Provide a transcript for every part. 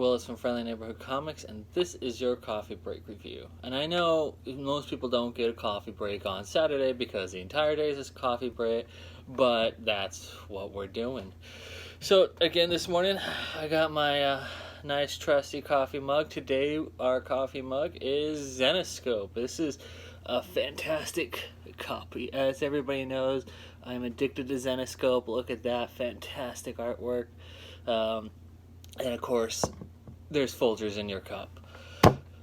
Willis from Friendly Neighborhood Comics, and this is your coffee break review. And I know most people don't get a coffee break on Saturday because the entire day is a coffee break, but that's what we're doing. So, again, this morning, I got my nice trusty coffee mug. Today, our coffee mug is Zenescope. This is a fantastic copy. As everybody knows, I'm addicted to Zenescope. Look at that fantastic artwork. And of course, there's Folgers in your cup.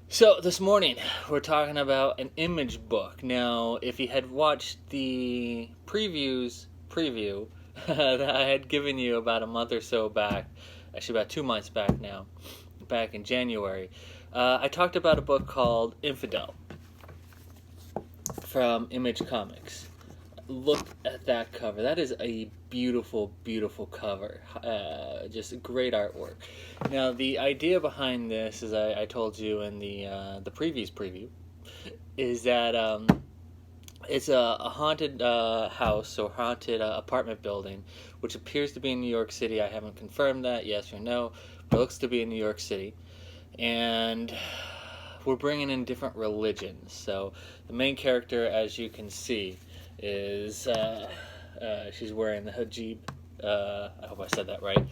So this morning, we're talking about an image book. Now, if you had watched the preview that I had given you about a month or so back, actually about 2 months back now, back in January, I talked about a book called Infidel from Image Comics. Look at that cover. That is a beautiful, beautiful cover. Just great artwork. Now, the idea behind this, as I told you in the previous preview, is that it's a haunted house or haunted apartment building, which appears to be in New York City. I haven't confirmed that, yes or no, but it looks to be in New York City. And we're bringing in different religions. So the main character, as you can see, is she's wearing the hijab. I hope I said that right.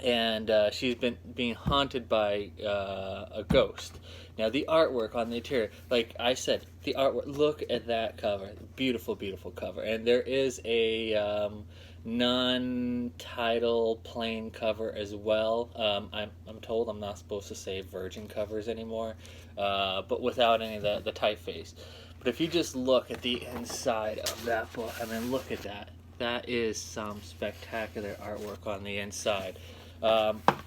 And she's been being haunted by a ghost. Now the artwork on the interior, like I said, the artwork. Look at that cover, beautiful, beautiful cover. And there is a non-title plain cover as well. I'm told I'm not supposed to say virgin covers anymore, but without any of the typeface. But if you just look at the inside of that book, I mean, look at that. That is some spectacular artwork on the inside.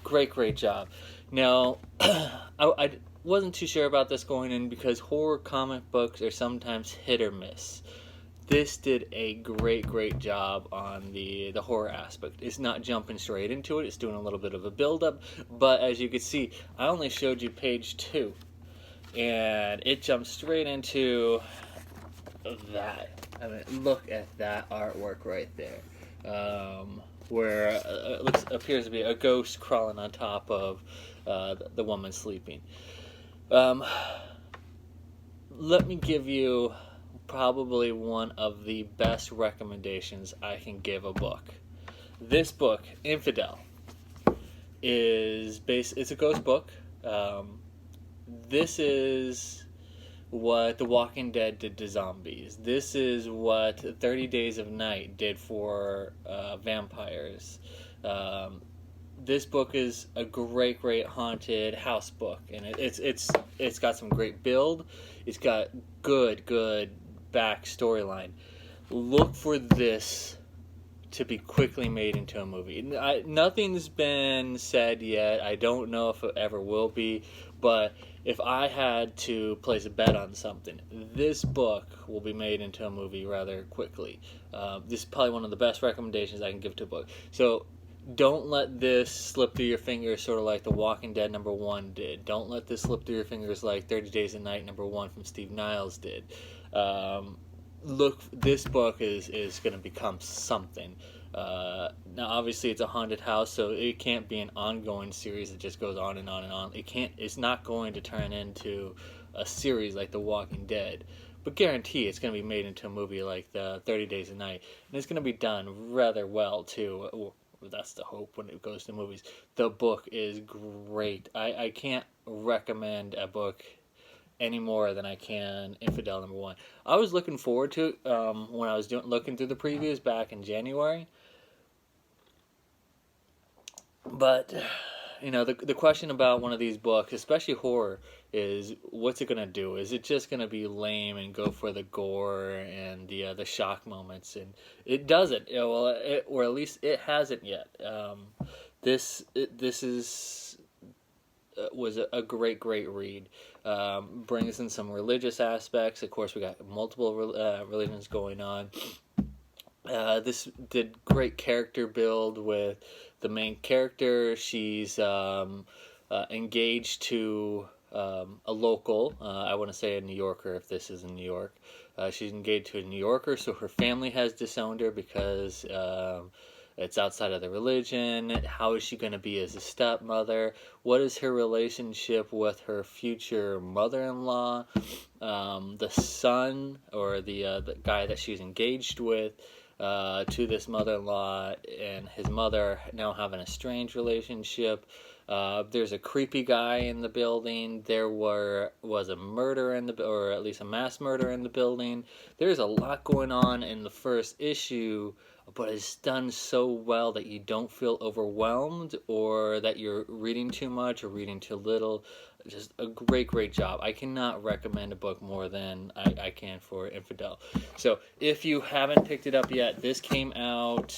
Great job. Now, I wasn't too sure about this going in because horror comic books are sometimes hit or miss. This did a great job on the horror aspect. It's not jumping straight into it. It's doing a little bit of a build-up. But as you can see, I only showed you page 2. And it jumps straight into that. I mean, look at that artwork right there, where it appears to be a ghost crawling on top of the woman sleeping. Let me give you probably one of the best recommendations I can give a book. This book, Infidel, it's a ghost book. This is what The Walking Dead did to zombies. This is what 30 Days of Night did for vampires. This book is a great haunted house book, and it's got some great build. It's got good back storyline. Look for this to be quickly made into a movie. Nothing's been said yet. I don't know if it ever will be, but if I had to place a bet on something, this book will be made into a movie rather quickly. This is probably one of the best recommendations I can give to a book. So don't let this slip through your fingers sort of like The Walking Dead #1 did. Don't let this slip through your fingers like 30 Days a Night #1 from Steve Niles did. Look, this book is going to become something. Now, obviously, it's a haunted house, so it can't be an ongoing series that just goes on and on and on. It's not going to turn into a series like The Walking Dead, but guarantee it's going to be made into a movie like the 30 Days a Night, and it's going to be done rather well too. Well, that's the hope when it goes to movies. The book is great. I can't recommend a book any more than I can Infidel #1. I was looking forward to it when I was looking through the previews back in January. But, you know, the question about one of these books, especially horror, is what's it going to do? Is it just going to be lame and go for the gore and the shock moments? And it doesn't. Or at least it hasn't yet. This was a great read. Brings in some religious aspects. Of course, we got multiple religions going on. This did great character build with the main character. She's engaged to a local, I want to say a New Yorker if this is in New York. She's engaged to a New Yorker, so her family has disowned her because It's outside of the religion. How is she going to be as a stepmother? What is her relationship with her future mother-in-law? The son, or the guy that she's engaged with, to this mother-in-law, and his mother now having a strange relationship. There's a creepy guy in the building. There was a murder or at least a mass murder in the building. There's a lot going on in the first issue, but it's done so well that you don't feel overwhelmed or that you're reading too much or reading too little. Just a great job. I cannot recommend a book more than I can for Infidel. So if you haven't picked it up yet, this came out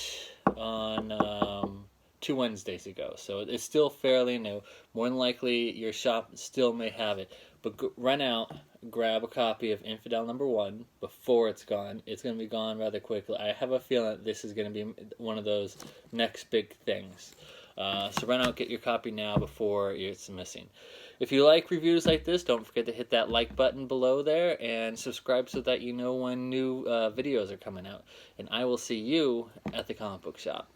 on 2 Wednesdays ago, so it's still fairly new. More than likely your shop still may have it, but run out, grab a copy of Infidel #1 before it's gone. It's going to be gone rather quickly. I have a feeling that this is going to be one of those next big things. So run out, get your copy now before it's missing. If you like reviews like this, don't forget to hit that like button below there and subscribe so that you know when new videos are coming out. And I will see you at the comic book shop.